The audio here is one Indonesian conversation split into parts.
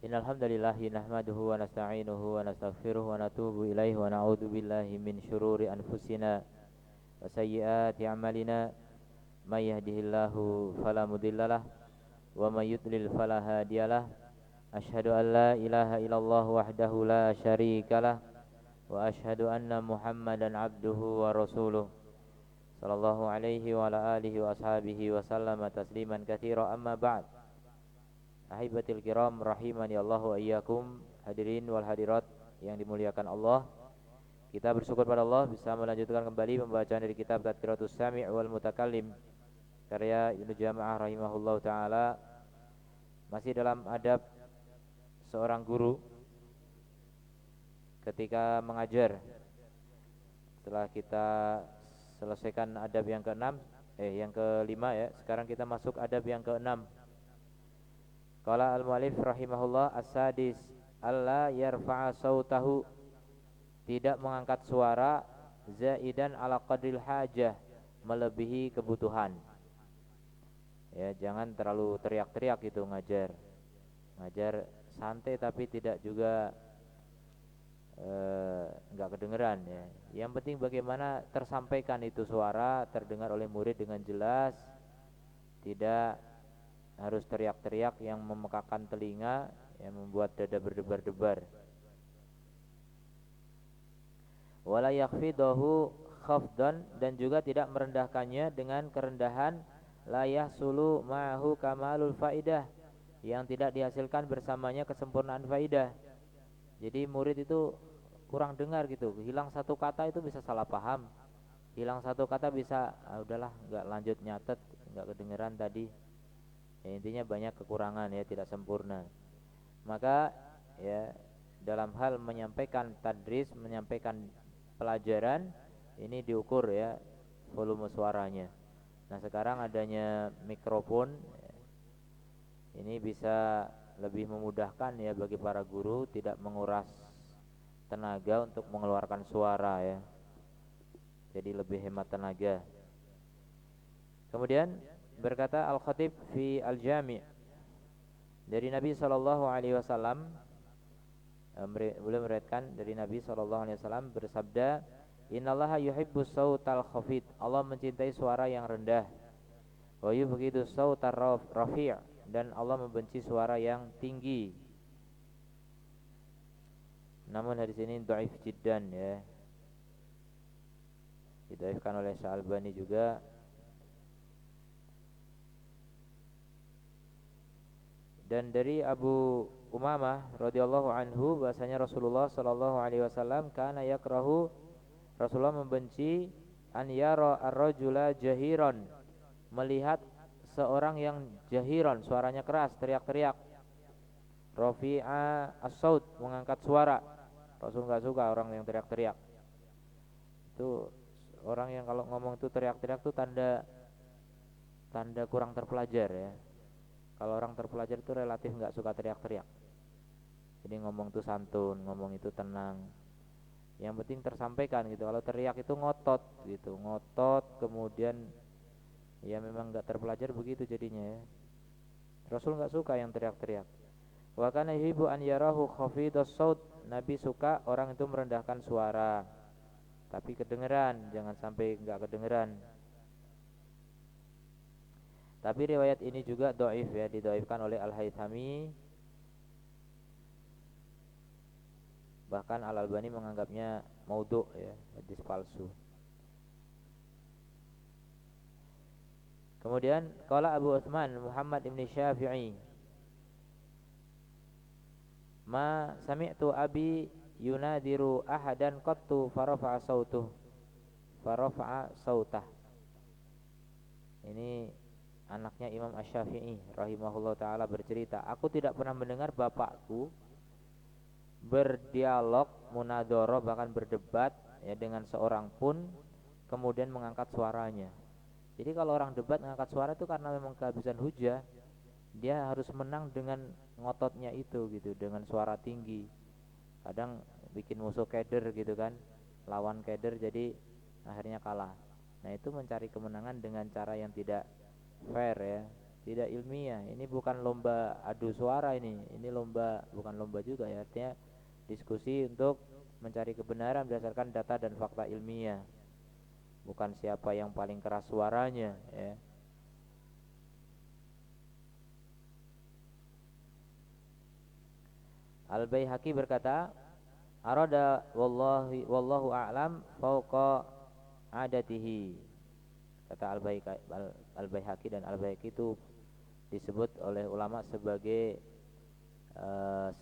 Innal hamdalillah nahmaduhu wa nasta'inuhu wa nastaghfiruh wa natubu ilaihi wa na'udzu billahi min syururi anfusina wa sayyiati a'malina may yahdihillahu fala mudhillalah wa may yudlil fala hadiyalah asyhadu an la ilaha illallah wahdahu la syarikalah wa asyhadu anna muhammadan abduhu wa rasuluh sallallahu alaihi wa ala alihi wa ashabihi wa sallama tasliman katsira amma ba'd. Ahibatil kiram rahimani Allah wa iyyakum, hadirin wal hadirat yang dimuliakan Allah. Kita bersyukur pada Allah bisa melanjutkan kembali pembacaan dari kitab Tadhkiratus Sami' wal Mutakallim karya Ibnu Jama'ah rahimahullahu taala. Masih dalam adab seorang guru ketika mengajar. Setelah kita selesaikan adab yang keenam, yang kelima ya. Sekarang kita masuk adab yang keenam. Qala al-mu'allif rahimahullah as-sadis alla yarfa'a sautahu, tidak mengangkat suara zaidan ala qadril hajah, melebihi kebutuhan. Ya, jangan terlalu teriak-teriak gitu ngajar. Ngajar santai tapi tidak juga enggak kedengeran ya. Yang penting bagaimana tersampaikan itu suara terdengar oleh murid dengan jelas, tidak harus teriak-teriak yang memekakan telinga, yang membuat dada berdebar-debar. Wala yakhfidahu khafdan, dan juga tidak merendahkannya dengan kerendahan la yahsulu ma'ahu kamalul faidah, yang tidak dihasilkan bersamanya kesempurnaan faidah. Jadi murid itu kurang dengar gitu, hilang satu kata itu bisa salah paham, hilang satu kata bisa udahlah enggak lanjut nyatet, enggak kedengeran tadi. Ya, intinya banyak kekurangan ya, tidak sempurna. Maka ya dalam hal menyampaikan tadris, menyampaikan pelajaran, ini diukur ya volume suaranya. Nah sekarang adanya mikrofon, ini bisa lebih memudahkan ya bagi para guru, tidak menguras tenaga untuk mengeluarkan suara ya. Jadi lebih hemat tenaga. Kemudian berkata Al-Khatib fi Al-Jami' dari Nabi SAW, beliau meriwayatkan dari Nabi SAW bersabda, innallaha yuhibbus sautal khafid, Allah mencintai suara yang rendah, wa yubghidu sautar rafi', dan Allah membenci suara yang tinggi. Namun hadis ini dhaif jiddan ya, didhaifkan oleh Syalbani juga. Dan dari Abu Umamah radhiyallahu anhu bahasanya Rasulullah sallallahu alaihi wasallam kana yakrahu, Rasulullah membenci an yara ar-rajula jahiran, melihat seorang yang jahiran, suaranya keras, teriak-teriak, rafi'a as-saut, mengangkat suara. Rasul enggak suka orang yang teriak-teriak. Itu orang yang kalau ngomong itu teriak-teriak itu tanda kurang terpelajar ya. Kalau orang terpelajar itu relatif nggak suka teriak-teriak. Jadi ngomong itu santun, ngomong itu tenang. Yang penting tersampaikan gitu. Kalau teriak itu ngotot gitu, ngotot, kemudian ya memang nggak terpelajar begitu jadinya ya. Rasul nggak suka yang teriak-teriak. Wa kana yuhibbu an yarahu khafidus saut, Nabi suka orang itu merendahkan suara, tapi kedengeran, jangan sampai nggak kedengeran. Tapi riwayat ini juga dhaif ya, didhaifkan oleh Al-Haythami. Bahkan Al-Albani menganggapnya maudhu ya, hadis palsu. Kemudian qala Abu Utsman Muhammad ibn Syafi'i, ma sami'tu abi yunadiru ahadan qattu farafa'a sautah. Ini anaknya Imam Asy-Syafi'i rahimahullah ta'ala bercerita, aku tidak pernah mendengar bapakku berdialog, munadharah, bahkan berdebat ya dengan seorang pun kemudian mengangkat suaranya. Jadi kalau orang debat mengangkat suara itu karena memang kehabisan hujah, dia harus menang dengan ngototnya itu gitu, dengan suara tinggi. Kadang bikin musuh keder gitu kan, lawan keder, jadi akhirnya kalah. Nah itu mencari kemenangan dengan cara yang tidak fair ya, tidak ilmiah. Ini bukan lomba adu suara ini lomba, bukan lomba juga ya, artinya diskusi untuk mencari kebenaran berdasarkan data dan fakta ilmiah, bukan siapa yang paling keras suaranya ya. Al-Baihaqi berkata, arada wallahu a'lam fauqa adatihi. Kata Al-Baihaqi dan Al-Baihaqi itu disebut oleh ulama sebagai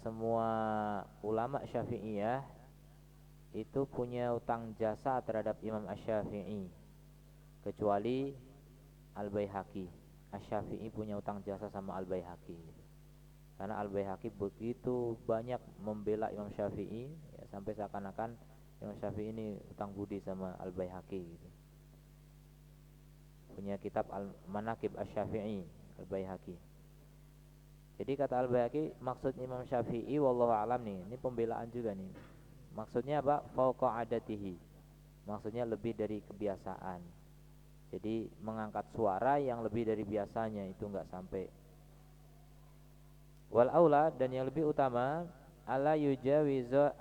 semua ulama Syafi'iyah itu punya utang jasa terhadap Imam Asy-Syafi'i kecuali Al-Baihaqi. Asy-Syafi'i punya utang jasa sama Al-Baihaqi karena Al-Baihaqi begitu banyak membela Imam Syafi'i ya, sampai seakan-akan Imam Syafi'i ini utang budi sama Al-Baihaqi gitu. Punya kitab Al-Manaqib Asy-Syafi'i Al-Baihaqi. Jadi kata Al-Baihaqi, maksud Imam Syafi'i wallahu alam nih, ini pembelaan juga nih. Maksudnya apa? Fauqa adatihi. Maksudnya lebih dari kebiasaan. Jadi mengangkat suara yang lebih dari biasanya itu enggak sampai. Wal aula, dan yang lebih utama, alla yujawiza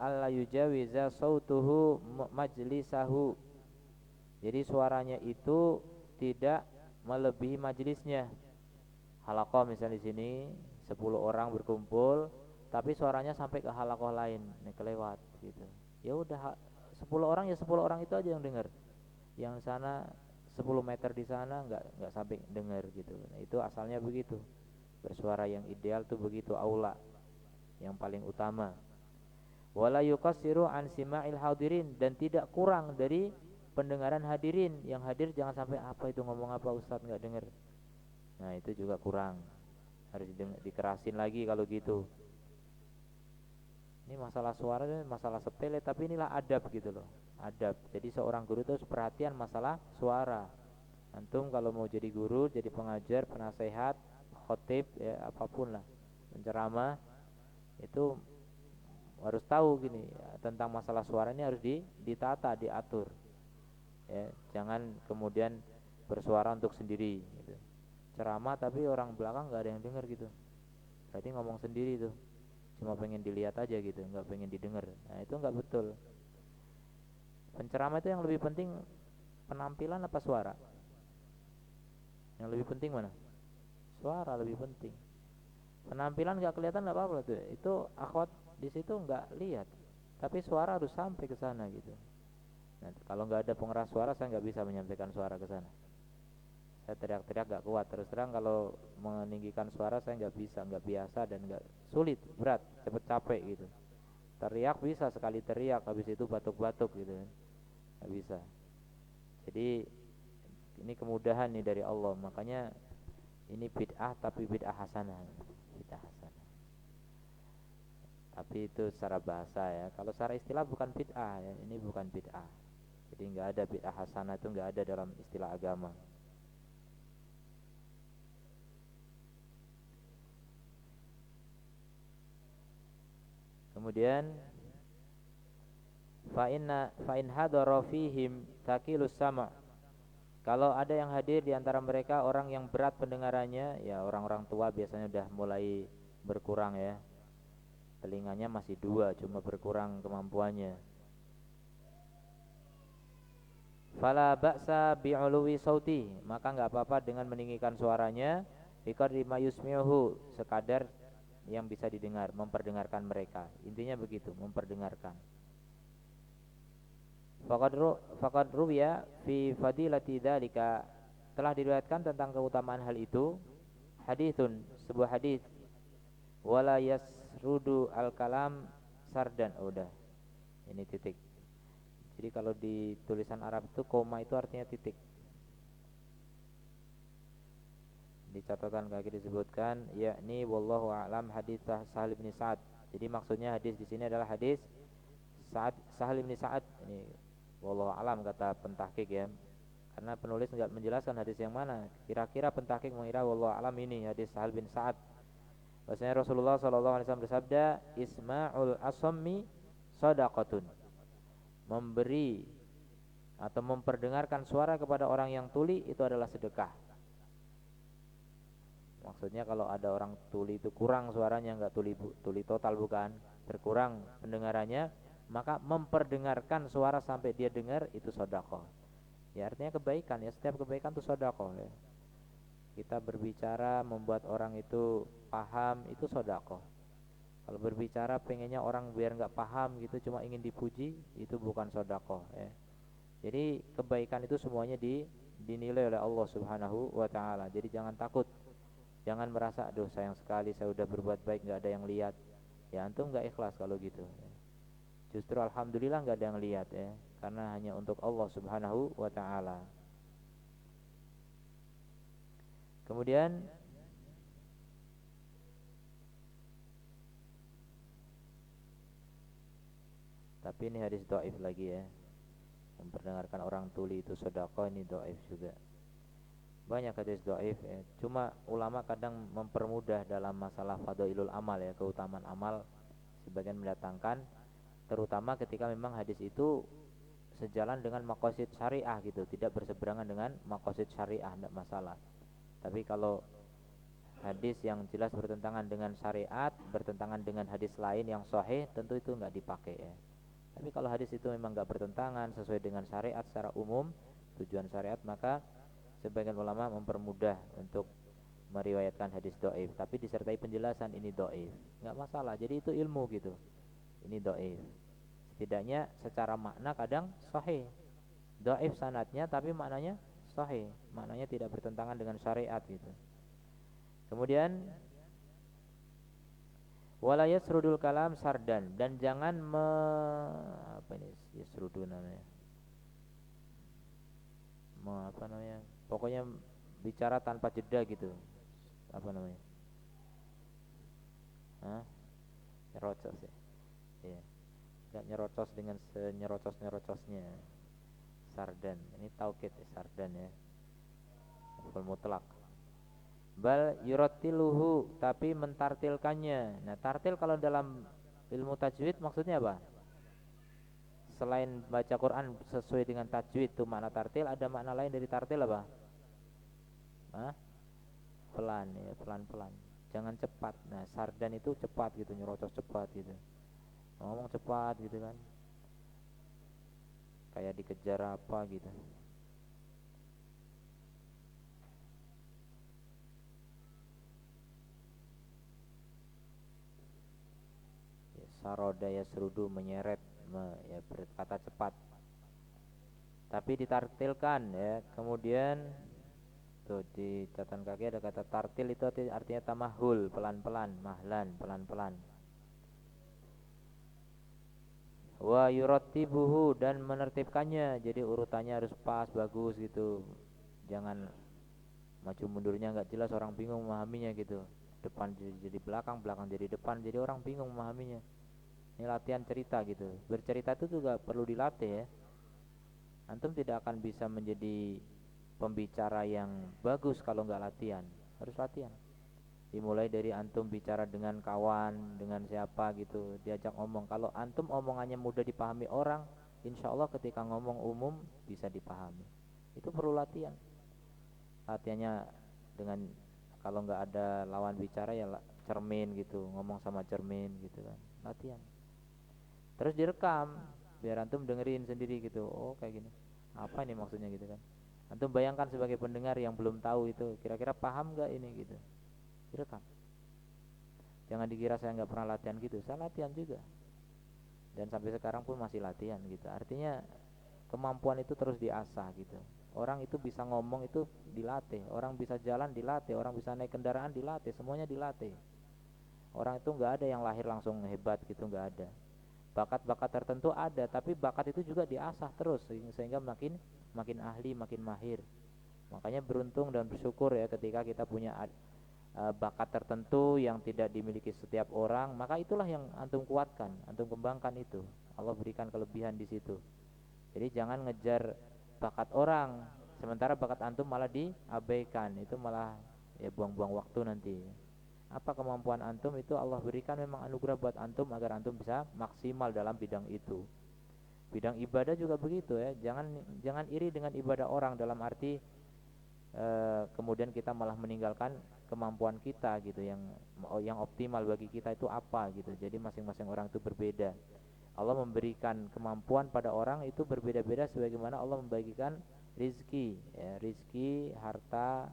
sautuhu majlisahu. Jadi suaranya itu tidak melebihi majelisnya. Halaqah misalnya di sini 10 orang berkumpul, tapi suaranya sampai ke halaqah lain, nih kelewat gitu. Ya udah 10 orang ya 10 orang itu aja yang dengar. Yang sana 10 meter di sana enggak sampai dengar gitu. Nah, itu asalnya begitu. Bersuara yang ideal tuh begitu, aula yang paling utama. Wala yuqassiru an sima'il hadirin, dan tidak kurang dari pendengaran hadirin. Yang hadir jangan sampai apa itu ngomong apa Ustaz enggak dengar. Nah, itu juga kurang. Harus dikerasin lagi kalau gitu. Ini masalah suara, masalah sepele, tapi inilah adab gitu loh. Adab. Jadi seorang guru itu harus perhatian masalah suara. Antum kalau mau jadi guru, jadi pengajar, penasehat, khotib ya apapun lah, penceramah, itu harus tahu gini ya, tentang masalah suara ini harus ditata, diatur ya. Jangan kemudian bersuara untuk sendiri gitu. Ceramah tapi orang belakang nggak ada yang dengar gitu, berarti ngomong sendiri tuh, cuma pengen dilihat aja gitu, nggak pengen didengar. Nah, itu nggak betul. Penceramah itu yang lebih penting penampilan apa suara? Yang lebih penting mana? Suara lebih penting. Penampilan nggak kelihatan nggak apa-apa tuh. Itu akhwat di situ nggak lihat. Tapi suara harus sampai ke sana gitu. Nah, kalau nggak ada pengeras suara saya nggak bisa menyampaikan suara ke sana. Saya teriak-teriak nggak kuat. Terus terang kalau meninggikan suara saya nggak bisa, nggak biasa dan nggak, sulit, berat, cepet capek gitu. Teriak bisa sekali teriak, habis itu batuk-batuk gitu. Nggak bisa. Jadi ini kemudahan nih dari Allah. Makanya ini bid'ah tapi bid'ah hasanah. Bid'ah hasanah. Tapi itu secara bahasa ya. Kalau secara istilah bukan bid'ah ya. Ini bukan bid'ah. Jadi enggak ada bid'ah hasanah, itu enggak ada dalam istilah agama. Kemudian fa in hadara fihim taqilus sama'. Kalau ada yang hadir di antara mereka orang yang berat pendengarannya, ya orang-orang tua biasanya udah mulai berkurang ya. Telinganya masih 2, cuma berkurang kemampuannya. Fala ba'sa bi'uluwi sauti, maka enggak apa-apa dengan meninggikan suaranya, biqadri ma yusmi'uhu, sekadar yang bisa didengar, memperdengarkan mereka. Intinya begitu, memperdengarkan. Faqad ruwiya fi fadilati dzalika, telah diriwayatkan tentang keutamaan hal itu, haditsun, sebuah hadis, wala yasrudu al-kalam sardan. Udah. Ini titik. Jadi kalau di tulisan Arab itu koma itu artinya titik. Di catatan kaki disebutkan yakni wallahu a'lam hadis Sahal bin Sa'ad. Jadi maksudnya hadis di sini adalah hadis Sahal bin Sa'ad. Ini wallahu alam kata pentahqiq ya. Karena penulis enggak menjelaskan hadis yang mana. Kira-kira pentahqiq mengira wallahu alam ini hadis Sahal bin Sa'ad. Bahwasanya Rasulullah sallallahu alaihi wasallam bersabda, "Isma'ul asammi shadaqatun." Memberi atau memperdengarkan suara kepada orang yang tuli itu adalah sedekah. Maksudnya kalau ada orang tuli itu kurang suaranya, nggak tuli total bukan, berkurang pendengarannya, maka memperdengarkan suara sampai dia dengar itu sedekah. Ya artinya kebaikan ya, setiap kebaikan itu sedekah ya. Kita berbicara membuat orang itu paham itu sedekah. Kalau berbicara pengennya orang biar nggak paham gitu, cuma ingin dipuji, itu bukan sedekah ya. Jadi kebaikan itu semuanya dinilai oleh Allah Subhanahu wa taala. Jadi jangan takut. Jangan merasa aduh sayang sekali saya udah berbuat baik nggak ada yang lihat. Ya antum nggak ikhlas kalau gitu ya. Justru alhamdulillah nggak ada yang lihat ya, karena hanya untuk Allah Subhanahu wa taala. Kemudian tapi ini hadis dhaif lagi ya. Memperdengarkan orang tuli itu sedekah, ini dhaif juga. Banyak hadis dhaif ya. Cuma ulama kadang mempermudah dalam masalah fadailul amal ya, keutamaan amal, sebagian mendatangkan terutama ketika memang hadis itu sejalan dengan maqasid syariah gitu, tidak berseberangan dengan maqasid syariah, tidak masalah. Tapi kalau hadis yang jelas bertentangan dengan syariat, bertentangan dengan hadis lain yang sahih, tentu itu nggak dipakai ya. Tapi kalau hadis itu memang nggak bertentangan, sesuai dengan syariat secara umum, tujuan syariat, maka sebagian ulama mempermudah untuk meriwayatkan hadis dhaif, tapi disertai penjelasan ini dhaif, nggak masalah. Jadi itu ilmu gitu. Ini dhaif. Setidaknya secara makna kadang sahih. Dhaif sanadnya tapi maknanya sahih, maknanya tidak bertentangan dengan syariat gitu. Kemudian wala yasrudul kalam sardan, dan jangan apa ini yasrudu namanya, apa namanya, pokoknya bicara tanpa jeda gitu, apa namanya, Hah? Nyerocos ya, iya, nggak nyerocos dengan senyerocos-nyerocosnya. Sardan, ini taukid ya, sardan ya, full mutlak. Bal yurattiluhu, tapi mentartilkannya. Nah tartil kalau dalam ilmu tajwid maksudnya apa? Selain baca Quran sesuai dengan tajwid itu makna tartil, ada makna lain dari tartil apa? Hah? Pelan ya, pelan-pelan, jangan cepat. Nah sardan itu cepat gitu, nyerocos cepat gitu, ngomong cepat gitu kan, kayak dikejar apa gitu. Ya, saroda ya serudu, menyeret, ya berkata cepat, tapi ditartilkan ya. Kemudian tuh di catatan kaki ada kata tartil, itu artinya tamahul, pelan-pelan, mahlan, pelan-pelan. Wa yurattibuhu, dan menertibkannya, jadi urutannya harus pas, bagus gitu. Jangan maju mundurnya nggak jelas, orang bingung memahaminya gitu. Depan jadi belakang, belakang jadi depan, jadi orang bingung memahaminya. Ini latihan cerita gitu. Bercerita itu juga perlu dilatih ya. Antum tidak akan bisa menjadi pembicara yang bagus kalau nggak latihan. Harus latihan. Dimulai dari antum bicara dengan kawan, dengan siapa gitu, diajak ngomong. Kalau antum omongannya mudah dipahami orang, insya Allah ketika ngomong umum bisa dipahami. Itu perlu latihan. Latihannya dengan, kalau nggak ada lawan bicara ya cermin gitu, ngomong sama cermin gitu kan, latihan. Terus direkam biar antum dengerin sendiri gitu, oh kayak gini, apa ini maksudnya gitu kan. Antum bayangkan sebagai pendengar yang belum tahu itu kira-kira paham nggak ini gitu, direkam. Jangan dikira saya nggak pernah latihan gitu, saya latihan juga, dan sampai sekarang pun masih latihan gitu. Artinya kemampuan itu terus diasah gitu. Orang itu bisa ngomong itu dilatih, orang bisa jalan dilatih, orang bisa naik kendaraan dilatih, semuanya dilatih. Orang itu nggak ada yang lahir langsung hebat gitu, nggak ada. Bakat-bakat tertentu ada, tapi bakat itu juga diasah terus sehingga makin makin ahli, makin mahir. Makanya beruntung dan bersyukur ya ketika kita punya bakat tertentu yang tidak dimiliki setiap orang, maka itulah yang antum kuatkan, antum kembangkan itu. Allah berikan kelebihan di situ. Jadi jangan ngejar bakat orang, sementara bakat antum malah diabaikan, itu malah ya buang-buang waktu nanti. Apa kemampuan antum itu Allah berikan, memang anugerah buat antum agar antum bisa maksimal dalam bidang itu. Bidang ibadah juga begitu ya, jangan iri dengan ibadah orang, dalam arti kemudian kita malah meninggalkan kemampuan kita gitu, yang optimal bagi kita itu apa gitu. Jadi masing-masing orang itu berbeda. Allah memberikan kemampuan pada orang itu berbeda-beda sebagaimana Allah membagikan rizki ya, rizki, harta,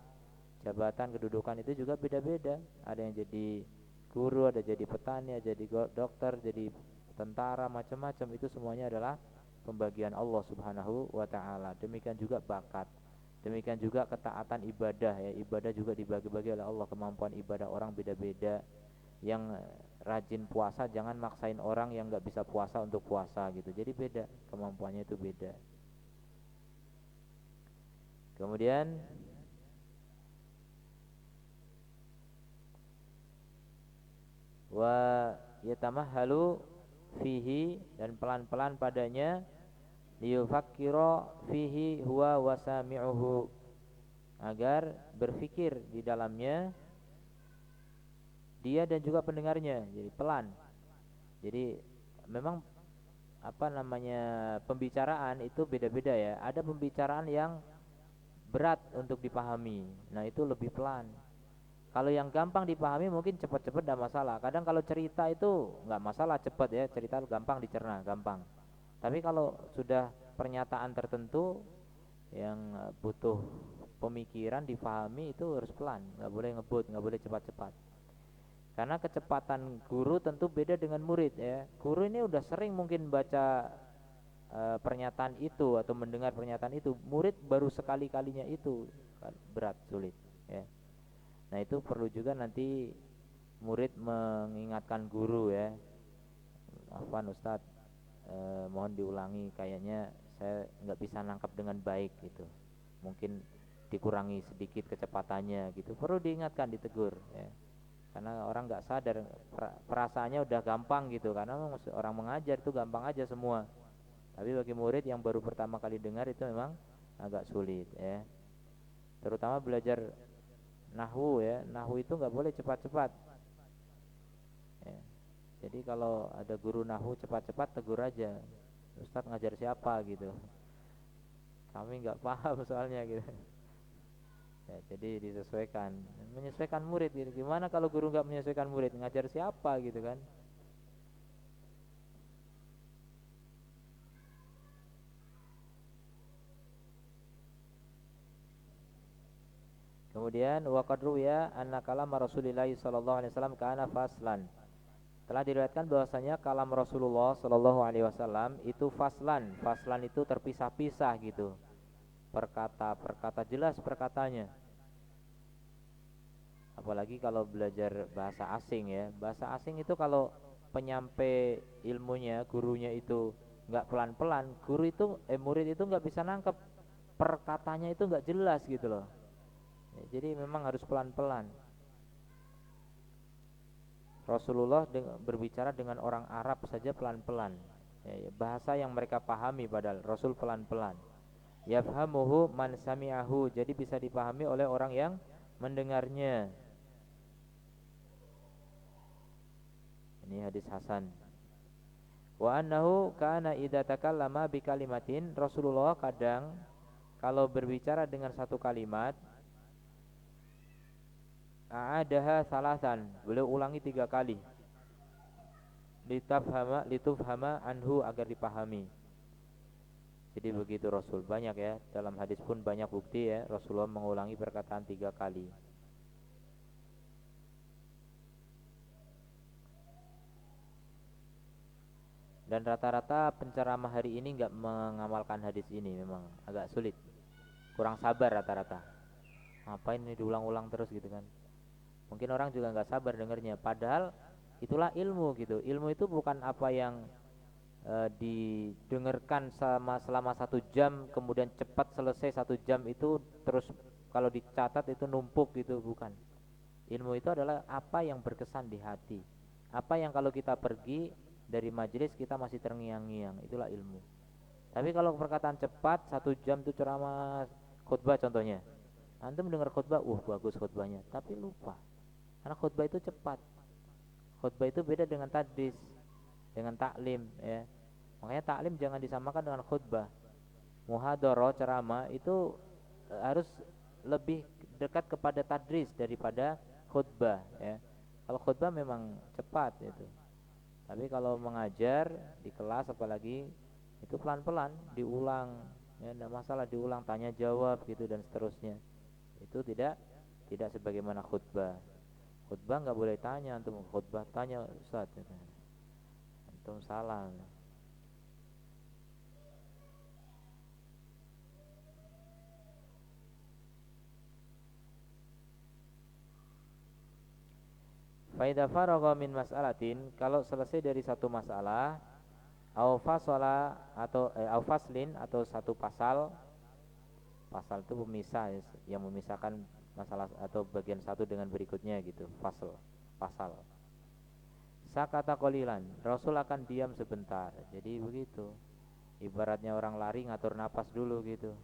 jabatan, kedudukan itu juga beda-beda. Ada yang jadi guru, ada jadi petani, ada jadi dokter, jadi tentara, macam-macam. Itu semuanya adalah pembagian Allah Subhanahu wa taala. Demikian juga bakat. Demikian juga ketaatan ibadah ya. Ibadah juga dibagi-bagi oleh Allah. Kemampuan ibadah orang beda-beda. Yang rajin puasa jangan maksain orang yang nggak bisa puasa untuk puasa gitu. Jadi beda, kemampuannya itu beda. Kemudian wa yatamahhalu fihi, dan pelan-pelan padanya, liyufakkira fihi huwa wasami'uhu, agar berfikir di dalamnya dia dan juga pendengarnya. Jadi pelan. Jadi memang apa namanya, pembicaraan itu beda-beda ya. Ada pembicaraan yang berat untuk dipahami. Nah, itu lebih pelan. Kalau yang gampang dipahami mungkin cepat-cepat tidak masalah. Kadang kalau cerita itu nggak masalah, cepat ya, cerita gampang dicerna, gampang. Tapi kalau sudah pernyataan tertentu yang butuh pemikiran dipahami, itu harus pelan, nggak boleh ngebut, nggak boleh cepat-cepat. Karena kecepatan guru tentu beda dengan murid ya. Guru ini udah sering mungkin baca pernyataan itu atau mendengar pernyataan itu. Murid baru sekali-kalinya itu, kan berat, sulit ya. Nah, itu perlu juga nanti murid mengingatkan guru ya. Afwan Ustadz, mohon diulangi, kayaknya saya nggak bisa nangkap dengan baik gitu. Mungkin dikurangi sedikit kecepatannya gitu. Perlu diingatkan, ditegur ya. Karena orang nggak sadar, perasaannya udah gampang gitu. Karena orang mengajar itu gampang aja semua. Tapi bagi murid yang baru pertama kali dengar itu memang agak sulit ya. Terutama belajar nahwu ya, nahwu itu nggak boleh cepat-cepat ya. Jadi kalau ada guru nahwu cepat-cepat, tegur aja, Ustadz ngajar siapa gitu, kami nggak paham soalnya gitu ya. Jadi disesuaikan, menyesuaikan murid gitu. Gimana kalau guru nggak menyesuaikan murid, ngajar siapa gitu kan. Kemudian wa qad ruwiya anna kalam Rasulillah sallallahu alaihi wasallam kana faslan. Telah diriwayatkan bahwasanya kalam Rasulullah sallallahu alaihi wasallam itu faslan. Faslan itu terpisah-pisah gitu. Perkata jelas perkatanya. Apalagi kalau belajar bahasa asing ya. Bahasa asing itu kalau penyampai ilmunya, gurunya itu nggak pelan-pelan, murid itu nggak bisa nangkep, perkatanya itu nggak jelas gitu loh ya. Jadi memang harus pelan-pelan. Rasulullah berbicara dengan orang Arab saja pelan-pelan ya, bahasa yang mereka pahami, padahal Rasul pelan-pelan. Yafhamuhu man sami'ahu, jadi bisa dipahami oleh orang yang mendengarnya. Ini hadis hasan. Wa annahu kana idza takallama bi kalimatin, Rasulullah kadang kalau berbicara dengan satu kalimat, a'adaha salasan, beliau ulangi 3 kali. Litufhama anhu, agar dipahami. Jadi begitu Rasul, banyak ya, dalam hadis pun banyak bukti ya, Rasulullah mengulangi perkataan 3 kali. Dan rata-rata penceramah hari ini nggak mengamalkan hadis ini, memang agak sulit, kurang sabar rata-rata. Ngapain ini diulang-ulang terus gitu kan. Mungkin orang juga nggak sabar dengernya, padahal itulah ilmu gitu. Ilmu itu bukan apa yang didengarkan selama 1 jam kemudian cepat selesai 1 jam itu, terus kalau dicatat itu numpuk gitu, bukan. Ilmu itu adalah apa yang berkesan di hati, apa yang kalau kita pergi dari majelis kita masih terngiang-ngiang, itulah ilmu. Tapi kalau perkataan cepat 1 jam itu ceramah, khutbah contohnya, antum dengar khutbah, bagus khutbahnya, tapi lupa. Karena khutbah itu cepat. Khutbah itu beda dengan tadris, dengan taklim ya. Makanya taklim jangan disamakan dengan khutbah. Muhadharah, ceramah itu harus lebih dekat kepada tadris daripada khutbah ya. Kalau khutbah memang cepat itu. Tapi kalau mengajar di kelas apalagi itu pelan-pelan diulang ya, tidak masalah diulang, tanya jawab gitu dan seterusnya. Itu tidak sebagaimana khutbah. Khutbah nggak boleh tanya, antum khutbah tanya Ustaz gitu. Antum salah. Faida faragha min mas'alatin, kalau selesai dari satu masalah, au fasala au faslin atau satu pasal. Pasal itu pemisah yang memisahkan masalah atau bagian satu dengan berikutnya gitu. Pasal. Sakata qalilan, Rasul akan diam sebentar. Jadi begitu. Ibaratnya orang lari ngatur napas dulu gitu.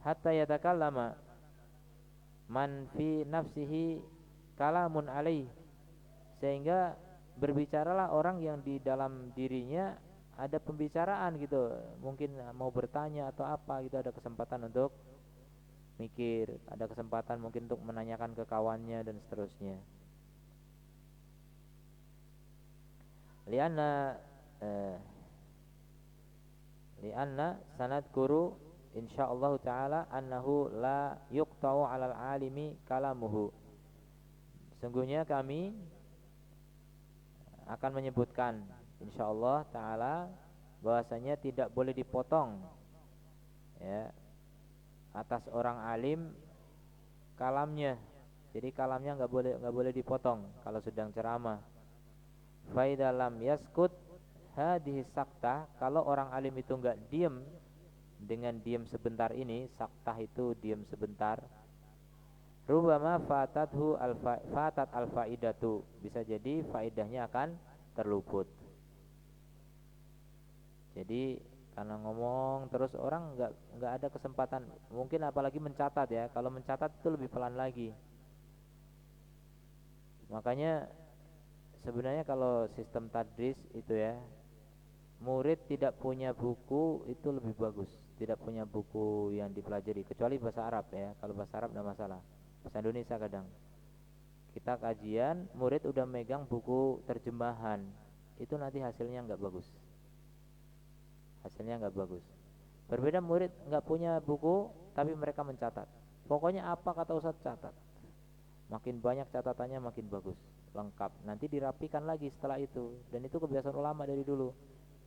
Hatta yatakallama man fi nafsihi kalamun alaih, sehingga berbicaralah orang yang di dalam dirinya ada pembicaraan gitu, mungkin mau bertanya atau apa gitu, ada kesempatan untuk mikir, ada kesempatan mungkin untuk menanyakan ke kawannya dan seterusnya. Lianna eh, lianna sanad guru insyaallah taala annahu la yuqta'u 'alal 'alimi kalamuhu. Sungguhnya kami akan menyebutkan insyaallah taala bahwasanya tidak boleh dipotong ya atas orang alim kalamnya. Jadi kalamnya nggak boleh dipotong kalau sedang ceramah. Faida lam yaskut hadhihi sakta, kalau orang alim itu nggak diem dengan diem sebentar ini, saktah itu diem sebentar. Rubama fatat alfaidatu, bisa jadi faidahnya akan terluput. Jadi karena ngomong terus orang nggak ada kesempatan, mungkin apalagi mencatat ya. Kalau mencatat itu lebih pelan lagi. Makanya sebenarnya kalau sistem tadris itu ya, murid tidak punya buku itu lebih bagus. Tidak punya buku yang dipelajari kecuali bahasa Arab ya. Kalau bahasa Arab tidak masalah. Bahasa Indonesia kadang kita kajian, murid udah megang buku terjemahan, itu nanti hasilnya nggak bagus. Hasilnya nggak bagus. Berbeda murid nggak punya buku tapi mereka mencatat. Pokoknya apa kata Ustaz catat. Makin banyak catatannya makin bagus, lengkap. Nanti dirapikan lagi setelah itu. Dan itu kebiasaan ulama dari dulu.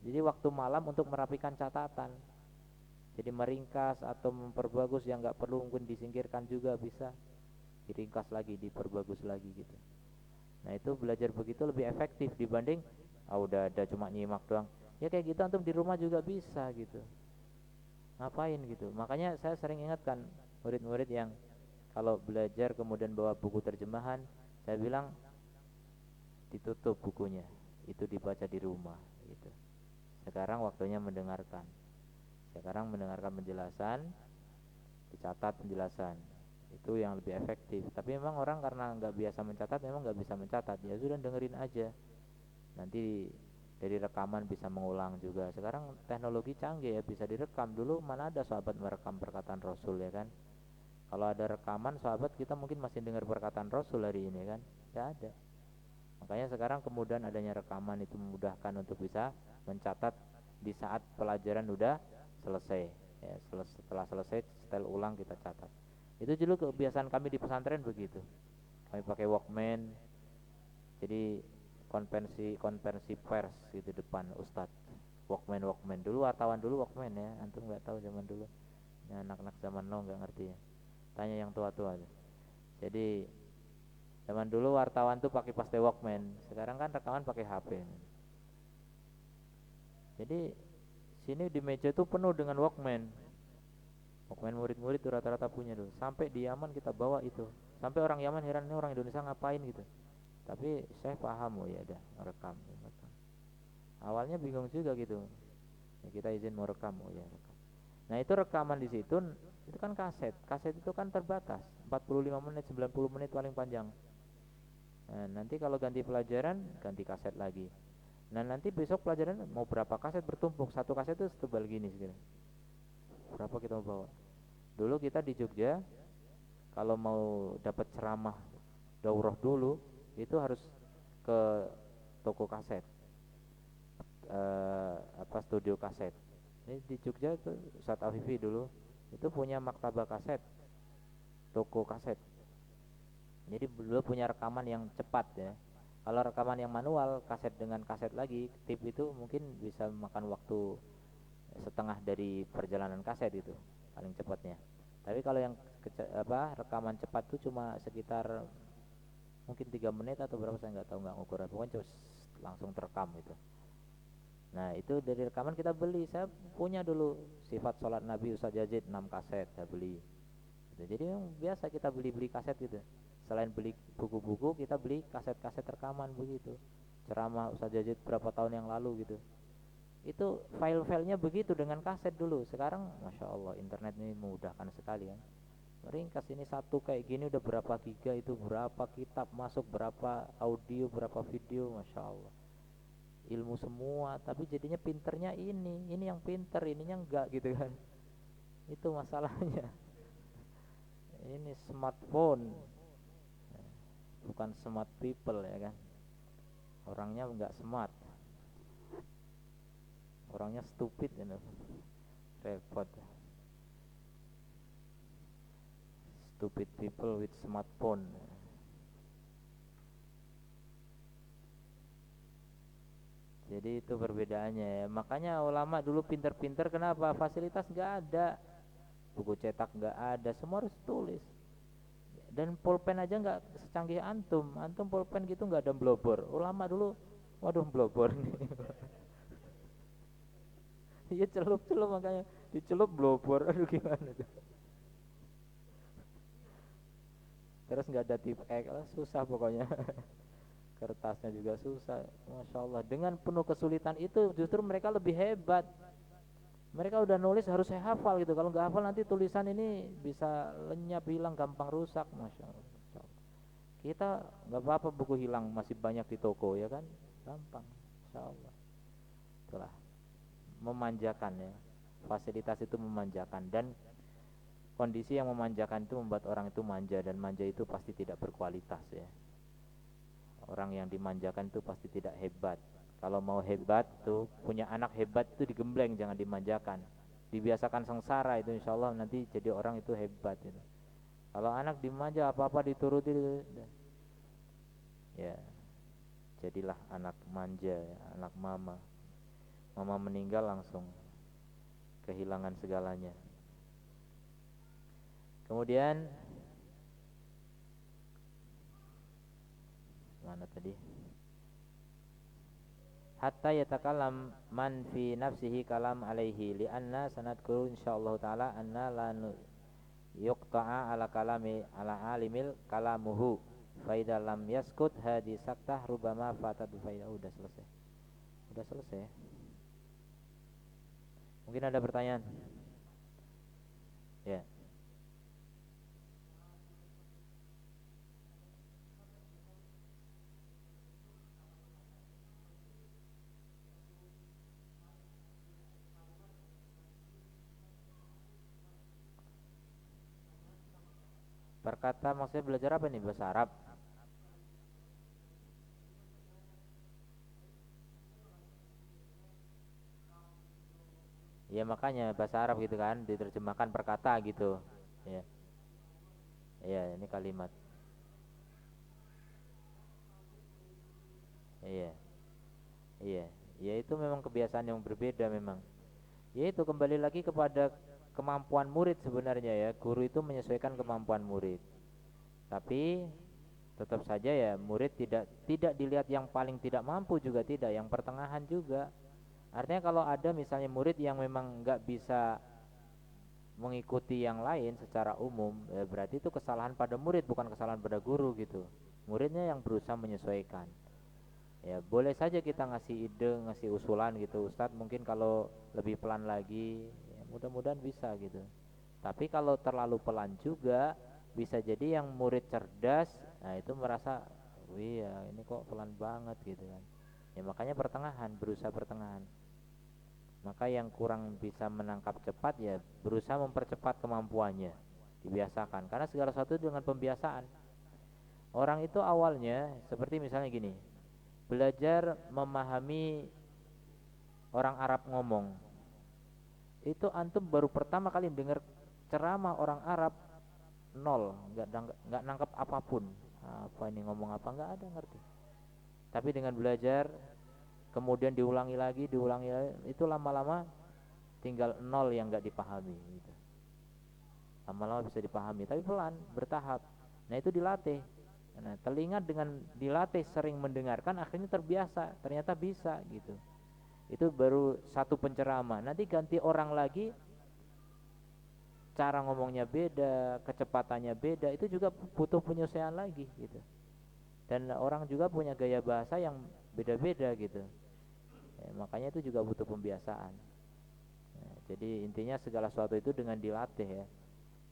Jadi waktu malam untuk merapikan catatan. Jadi meringkas atau memperbagus yang nggak perlu mungkin disingkirkan juga bisa. Diringkas lagi, diperbagus lagi gitu. Nah itu belajar begitu lebih efektif dibanding udah ada cuma nyimak doang. Ya kayak gitu antum di rumah juga bisa gitu. Ngapain gitu. Makanya saya sering ingatkan murid-murid yang kalau belajar kemudian bawa buku terjemahan, saya bilang ditutup bukunya, itu dibaca di rumah gitu. Sekarang waktunya mendengarkan. Sekarang mendengarkan penjelasan, dicatat penjelasan. Itu yang lebih efektif. Tapi memang orang karena nggak biasa mencatat, memang nggak bisa mencatat. Ya sudah dengerin aja. Nanti dari rekaman bisa mengulang juga. Sekarang teknologi canggih ya, bisa direkam. Dulu mana ada sahabat merekam perkataan Rasul ya kan? Kalau ada rekaman sahabat kita mungkin masih dengar perkataan Rasul hari ini kan? Tidak ada. Makanya sekarang kemudian adanya rekaman itu memudahkan untuk bisa mencatat di saat pelajaran udah selesai. Ya, setelah selesai setel ulang kita catat. Itu dulu kebiasaan kami di pesantren begitu. Kami pakai Walkman. Jadi konferensi pers gitu depan Ustadz. Walkman dulu, wartawan dulu Walkman ya. Antum nggak tahu zaman dulu. Ya, anak-anak zaman now nggak ngerti ya. Tanya yang tua-tua aja. Jadi zaman dulu wartawan tuh pakai paste Walkman. Sekarang kan rekaman pakai HP. Jadi sini di meja itu penuh dengan Walkman. Walkman murid-murid tuh rata-rata punya tuh. Sampai di Yaman kita bawa itu. Sampai orang Yaman heran ini orang Indonesia ngapain gitu. Tapi saya paham, oh ya udah rekam. Awalnya bingung juga gitu. Ya, kita izin mau rekam, oh ya rekam. Nah itu rekaman di situ itu kan kaset. Kaset itu kan terbatas, 45 menit, 90 menit paling panjang. Nah, nanti kalau ganti pelajaran ganti kaset lagi. Nah nanti besok pelajaran mau berapa kaset bertumpuk. Satu kaset itu setebal gini segini. Berapa kita mau bawa? Dulu kita di Jogja kalau mau dapat ceramah daurah dulu itu harus ke toko kaset, studio kaset. Ini di Jogja itu Ustadz Afifi dulu itu punya maktabah kaset, toko kaset. Jadi dulu punya rekaman yang cepat ya. Kalau rekaman yang manual, kaset dengan kaset lagi, tip itu mungkin bisa memakan waktu setengah dari perjalanan kaset itu paling cepatnya. Tapi kalau yang rekaman cepat tuh cuma sekitar mungkin 3 menit atau berapa, saya nggak tahu, nggak ngukur, pokoknya langsung terekam gitu. Nah itu dari rekaman kita beli, saya punya dulu sifat sholat Nabi Ustadz Yazid 6 kaset saya beli gitu. Jadi yang biasa kita beli-beli kaset gitu, selain beli buku-buku kita beli kaset-kaset rekaman begitu, ceramah Ustadz Yazid berapa tahun yang lalu gitu. Itu file-filenya begitu dengan kaset dulu. Sekarang Masya Allah internet ini memudahkan sekali kan. Ringkas ini satu kayak gini udah berapa giga, itu berapa kitab masuk, berapa audio, berapa video, Masya Allah. Ilmu semua, tapi jadinya pinternya ini yang pinter, ininya enggak gitu kan. Itu masalahnya. Ini smartphone, bukan smart people ya kan. Orangnya enggak smart, orangnya stupid ini, repot. Stupid people with smartphone. Jadi itu perbedaannya ya. Makanya ulama dulu pinter-pinter, kenapa? Fasilitas nggak ada, buku cetak nggak ada, semua harus tulis. Dan pulpen aja nggak secanggih antum. Antum pulpen gitu nggak ada blobor. Ulama dulu, waduh blobor nih. Iya celup-celup, makanya dicelup blobor. Aduh gimana tuh. Terus nggak ada tip X, susah pokoknya. Kertasnya juga susah. Masya Allah, dengan penuh kesulitan itu justru mereka lebih hebat. Mereka udah nulis harus saya hafal gitu, kalau nggak hafal nanti tulisan ini bisa lenyap, hilang, gampang rusak. Masya Allah, Masya Allah. Kita nggak apa-apa buku hilang, masih banyak di toko ya kan, gampang. Masya Allah. Itulah memanjakan ya, fasilitas itu memanjakan, dan kondisi yang memanjakan itu membuat orang itu manja, dan manja itu pasti tidak berkualitas ya. Orang yang dimanjakan itu pasti tidak hebat. Kalau mau hebat tuh, punya anak hebat itu digembleng, jangan dimanjakan. Dibiasakan sengsara itu, insya Allah nanti jadi orang itu hebat itu. Kalau anak dimanja, apa-apa dituruti ya, jadilah anak manja ya, anak mama. Mama meninggal langsung kehilangan segalanya. Kemudian mana tadi? Hatta yatakalam man fi nafsihi kalam alaihi lianna sanadkuru insyaallah taala anna la yuqta'a ala kalami ala alimil kalamuhu fa idza lam yaskut hadi saktah rubama fatat faida. Udah selesai. Mungkin ada pertanyaan ya. Perkata maksudnya belajar apa nih, bahasa Arab? Ya makanya bahasa Arab gitu kan, diterjemahkan perkata gitu. Ya. Ya, ini kalimat. Iya. Iya. Ya itu memang kebiasaan yang berbeda memang. Ya itu kembali lagi kepada kemampuan murid sebenarnya ya. Guru itu menyesuaikan kemampuan murid. Tapi tetap saja ya murid tidak dilihat yang paling tidak mampu, juga tidak, yang pertengahan juga. Artinya kalau ada misalnya murid yang memang nggak bisa mengikuti yang lain secara umum, ya berarti itu kesalahan pada murid, bukan kesalahan pada guru gitu. Muridnya yang berusaha menyesuaikan. Ya boleh saja kita ngasih ide, ngasih usulan gitu, Ustadz mungkin kalau lebih pelan lagi, ya, mudah-mudahan bisa gitu. Tapi kalau terlalu pelan juga bisa jadi yang murid cerdas, nah itu merasa, wih ya ini kok pelan banget gitu kan. Ya makanya pertengahan, berusaha pertengahan. Maka yang kurang bisa menangkap cepat ya berusaha mempercepat kemampuannya, dibiasakan. Karena segala sesuatu dengan pembiasaan. Orang itu awalnya seperti misalnya gini, belajar memahami orang Arab ngomong. Itu antum baru pertama kali dengar ceramah orang Arab, nol, nggak nangkep apapun. Apa ini ngomong apa, nggak ada ngerti. Tapi dengan belajar kemudian diulangi lagi, itu lama-lama tinggal nol yang nggak dipahami gitu. Lama-lama bisa dipahami tapi pelan, bertahap. Nah itu dilatih. Nah telinga dengan dilatih sering mendengarkan akhirnya terbiasa, ternyata bisa gitu. Itu baru satu penceramah. Nanti ganti orang lagi, cara ngomongnya beda, kecepatannya beda, itu juga butuh penyesuaian lagi gitu. Dan orang juga punya gaya bahasa yang beda-beda gitu. Makanya itu juga butuh pembiasaan. Jadi intinya segala sesuatu itu dengan dilatih ya.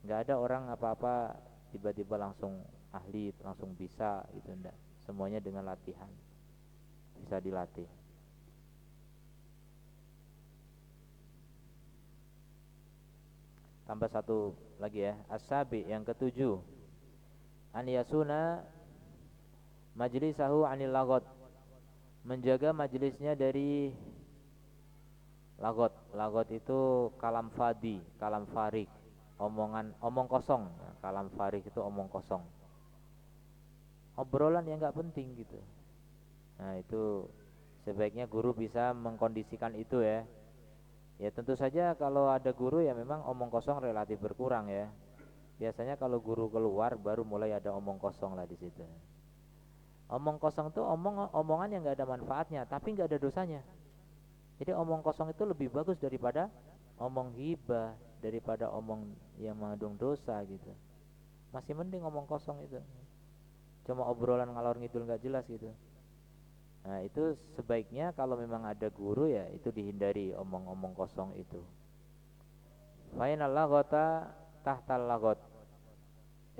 Nggak ada orang apa-apa tiba-tiba langsung ahli, langsung bisa gitu, enggak. Semuanya dengan latihan. Bisa dilatih. Tambah satu lagi ya, as-sabi yang ketujuh. An yasuna majlisahu anil lagot. Menjaga majelisnya dari lagot. Lagot itu kalam fadi, kalam farik, omong kosong. Kalam farik itu omong kosong, obrolan yang nggak penting gitu. Nah itu sebaiknya guru bisa mengkondisikan itu ya. Ya tentu saja kalau ada guru ya memang omong kosong relatif berkurang ya. Biasanya kalau guru keluar baru mulai ada omong kosong lah di situ. Omong kosong itu omongan yang nggak ada manfaatnya tapi nggak ada dosanya. Jadi omong kosong itu lebih bagus daripada omong ghibah, daripada omong yang mengandung dosa gitu. Masih mending omong kosong itu. Cuma obrolan ngalor ngidul nggak jelas gitu. Nah itu sebaiknya kalau memang ada guru ya itu dihindari omong-omong kosong itu. Fainal lagota tahtal lagot.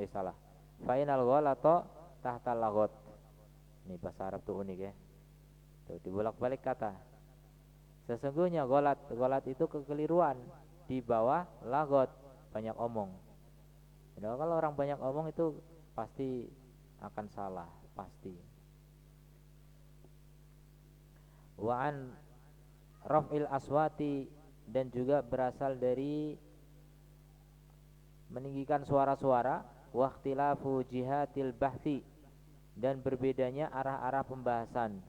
Salah. Fainal ghalata tahtal lagot. Ini bahasa Arab tuh unik ya. Tuh dibolak-balik kata. Sesungguhnya golat itu kekeliruan di bawah lagot, banyak omong. Jadi kalau orang banyak omong itu pasti akan salah, pasti. Wa an raf'il aswati, dan juga berasal dari meninggikan suara-suara, wa ikhtilafu jihatil bahthi, dan berbedanya arah-arah pembahasan.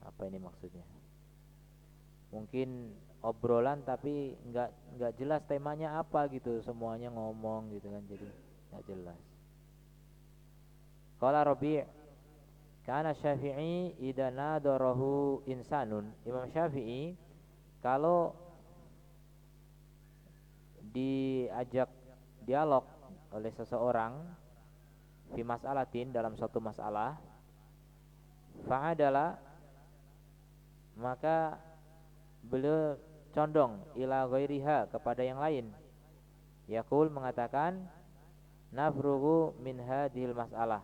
Apa ini maksudnya? Mungkin obrolan tapi nggak jelas temanya apa gitu, semuanya ngomong gitu kan, jadi nggak jelas. Qala Rabi' kana Syafi'i idza nadarahu insanun. Imam Syafi'i kalau diajak dialog oleh seseorang fi mas'alatin, dalam suatu masalah, fa'adala, maka beliau condong ila ghairiha, kepada yang lain. Yaqul, mengatakan, nafrugu min hadhil mas'alah,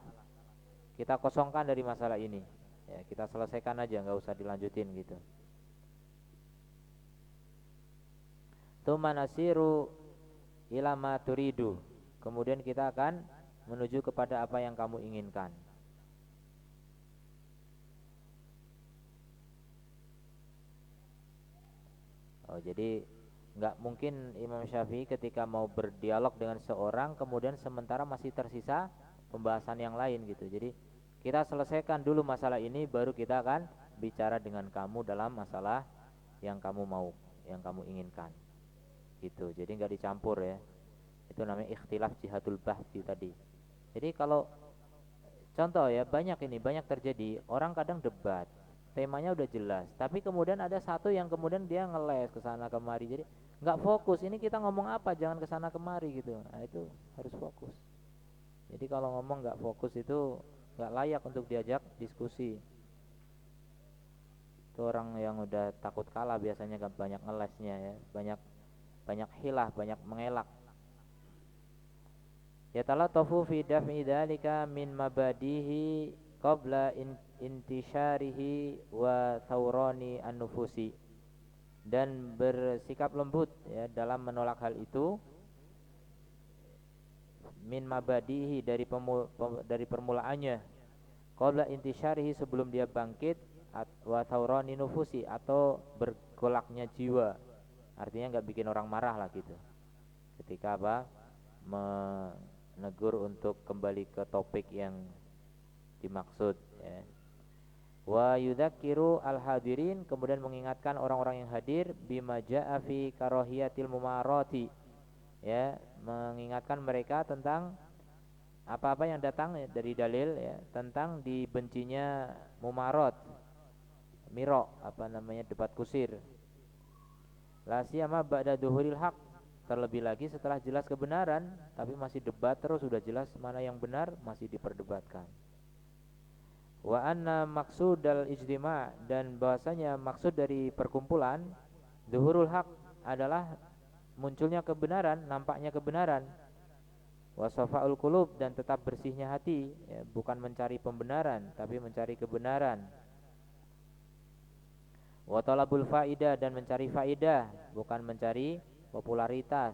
kita kosongkan dari masalah ini ya, kita selesaikan aja, nggak usah dilanjutin gitu. Tsumma nasiru ila ma turidu, kemudian kita akan menuju kepada apa yang kamu inginkan. Oh, jadi nggak mungkin Imam Syafi'i ketika mau berdialog dengan seorang kemudian sementara masih tersisa pembahasan yang lain gitu. Jadi kita selesaikan dulu masalah ini baru kita akan bicara dengan kamu dalam masalah yang kamu mau, yang kamu inginkan gitu. Jadi nggak dicampur ya. Itu namanya ikhtilaf jihatul bahthi tadi. Jadi kalau contoh ya, banyak terjadi orang kadang debat, temanya udah jelas tapi kemudian ada satu yang kemudian dia ngeles ke sana kemari, jadi nggak fokus, ini kita ngomong apa, jangan ke sana kemari gitu. Nah itu harus fokus. Jadi kalau ngomong nggak fokus itu nggak layak untuk diajak diskusi. Itu orang yang udah takut kalah biasanya gak banyak ngelesnya ya, banyak hilah, banyak mengelak. Yatalatafu fi daf'i dzalika min mabadihi qabla intisyarihi wa thawrani an-nufusi. dan bersikap lembut ya dalam menolak hal itu, min mabadihi dari permulaannya, qabla intisyarihi sebelum dia bangkit, wa thawrani nufusi atau bergolaknya jiwa. Artinya nggak bikin orang marah lah gitu. Ketika apa? Menegur untuk kembali ke topik yang dimaksud ya. Wa yudzakiru al-hadirin, kemudian mengingatkan orang-orang yang hadir bima jaa fi karahiyatil mumarati ya, mengingatkan mereka tentang apa-apa yang datang ya, dari dalil ya, tentang dibencinya mumarat, miro apa namanya, debat kusir. La siyama ba'da duhuril haq, terlebih lagi setelah jelas kebenaran tapi masih debat terus, sudah jelas mana yang benar masih diperdebatkan. Wa anna maksudal ijtima', dan bahasanya maksud dari perkumpulan zuhurul haq adalah munculnya kebenaran, nampaknya kebenaran. Wa safa'ul qulub, dan tetap bersihnya hati ya, bukan mencari pembenaran tapi mencari kebenaran. Wa talabul faidah, dan mencari faidah bukan mencari popularitas.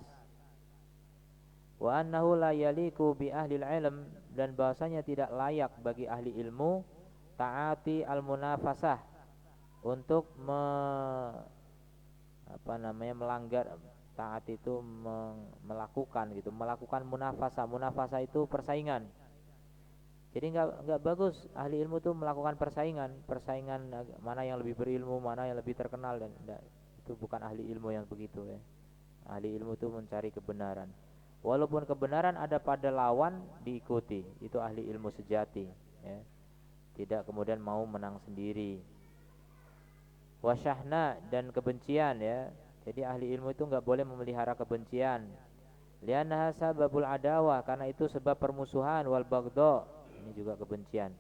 Wa annahu la yaliku bi ahlil ilm, dan bahasanya tidak layak bagi ahli ilmu taati al-munafasah, untuk melanggar. Taat itu melakukan gitu, melakukan munafasah. Munafasah itu persaingan. Jadi nggak bagus ahli ilmu itu melakukan persaingan mana yang lebih berilmu, mana yang lebih terkenal, dan itu bukan ahli ilmu yang begitu ya. Ahli ilmu itu mencari kebenaran. Walaupun kebenaran ada pada lawan diikuti, itu ahli ilmu sejati ya. Tidak kemudian mau menang sendiri. Wasyahna, dan kebencian ya. Jadi ahli ilmu itu enggak boleh memelihara kebencian. Liannaha sababul adawah, karena itu sebab permusuhan, wal baghdha, ini juga kebencian.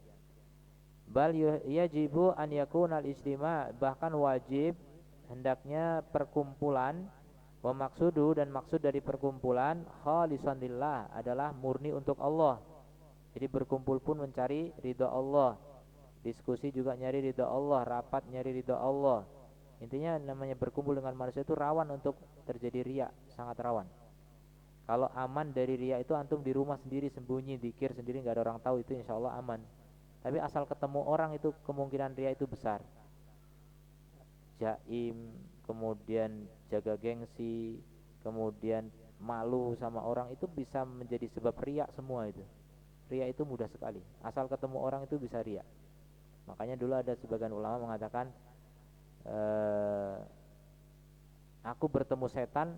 Bal yajibu an yakuna al-ijtima', bahkan wajib hendaknya perkumpulan, wa maksudu, dan maksud dari perkumpulan khalisan lillah, adalah murni untuk Allah. Jadi berkumpul pun mencari ridha Allah, diskusi juga nyari ridha Allah, rapat nyari ridha Allah. Intinya namanya berkumpul dengan manusia itu rawan untuk terjadi riya, sangat rawan. Kalau aman dari riya itu antum di rumah sendiri sembunyi, zikir sendiri, nggak ada orang tahu, itu insya Allah aman. Tapi asal ketemu orang itu kemungkinan riya itu besar. Jaim, kemudian jaga gengsi, kemudian malu sama orang, itu bisa menjadi sebab riya semua itu. Riya itu mudah sekali, asal ketemu orang itu bisa riya. Makanya dulu ada sebagian ulama mengatakan, aku bertemu setan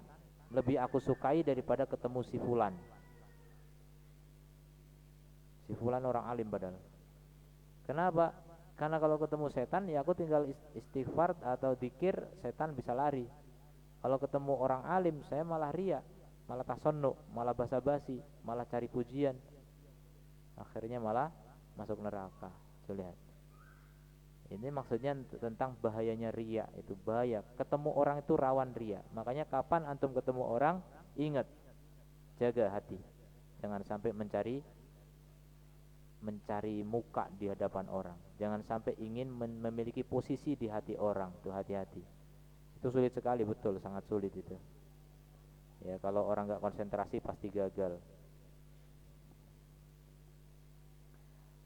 lebih aku sukai daripada ketemu si fulan. Si fulan orang alim padahal. Kenapa? Karena kalau ketemu setan ya aku tinggal istighfar atau zikir, setan bisa lari. Kalau ketemu orang alim saya malah riya, malah tasannu, malah basa-basi, malah cari pujian. Akhirnya malah masuk neraka. Coba lihat. Ini maksudnya tentang bahayanya riya, itu bahaya. Ketemu orang itu rawan riya. Makanya kapan antum ketemu orang, ingat, jaga hati. Jangan sampai mencari muka di hadapan orang. Jangan sampai ingin memiliki posisi di hati orang. Tuh hati-hati. Itu sulit sekali, betul, sangat sulit itu. Ya, kalau orang nggak konsentrasi pasti gagal.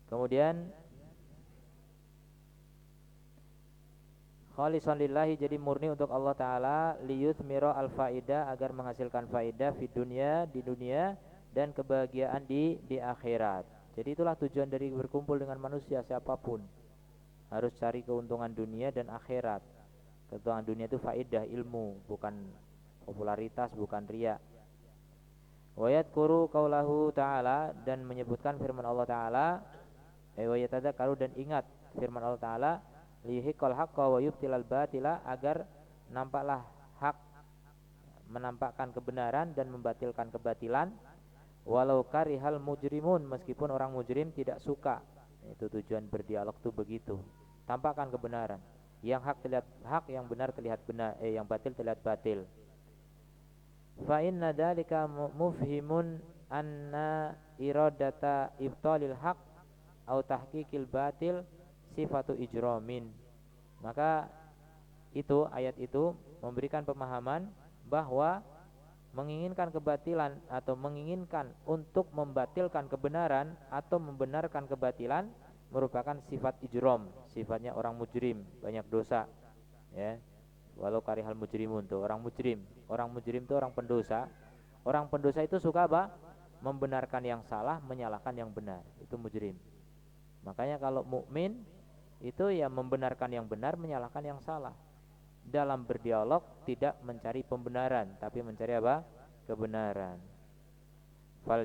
Kemudian khalisan lillahi, jadi murni untuk Allah Ta'ala, liyuthmiro al-faidah, agar menghasilkan faidah di dunia dan kebahagiaan di akhirat. Jadi itulah tujuan dari berkumpul dengan manusia siapapun, harus cari keuntungan dunia dan akhirat. Keuntungan dunia itu faidah, ilmu, bukan popularitas, bukan riya. Wa yadhkuru qaulahu ta'ala, dan menyebutkan firman Allah Ta'ala, wa yatadzakkaru, dan ingat firman Allah Ta'ala, lihiqal haqqa wa yubtilal batila, agar nampaklah hak, menampakkan kebenaran dan membatilkan kebatilan, walau karihal mujrimun, meskipun orang mujrim tidak suka. Itu tujuan berdialog tuh begitu. Tampakkan kebenaran. Yang hak terlihat hak, yang benar terlihat benar, yang batil terlihat batil. Fa inna dzalika mufhimun anna iradata ibtalil haq au tahqiqil batil sifatu ijramin. Maka itu ayat itu memberikan pemahaman bahwa menginginkan kebatilan atau menginginkan untuk membatilkan kebenaran atau membenarkan kebatilan merupakan sifat ijrom, sifatnya orang mujrim, banyak dosa, ya. Walau karihal mujrimun, tuh orang mujrim. Orang mujrim itu orang pendosa. Orang pendosa itu suka apa? Membenarkan yang salah, menyalahkan yang benar. Itu mujrim. Makanya kalau mukmin itu ya membenarkan yang benar, menyalahkan yang salah. Dalam berdialog tidak mencari pembenaran, tapi mencari apa? Kebenaran. Fal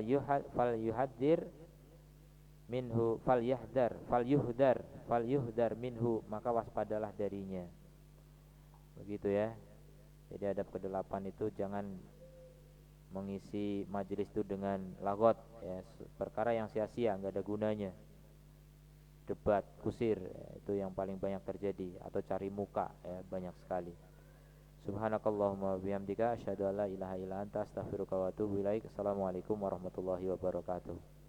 yuhadir minhu, fal yuhdar minhu, maka waspadalah darinya. Begitu ya. Jadi adab ke-8 itu jangan mengisi majelis itu dengan lagot, ya, perkara yang sia-sia, nggak ada gunanya. Debat, kusir, ya, itu yang paling banyak terjadi, atau cari muka, ya, banyak sekali. Subhanakallahumma bihamdika asyhadu an la ilaha illa anta astaghfiruka wa atubu ilaik. Assalamualaikum warahmatullahi wabarakatuh.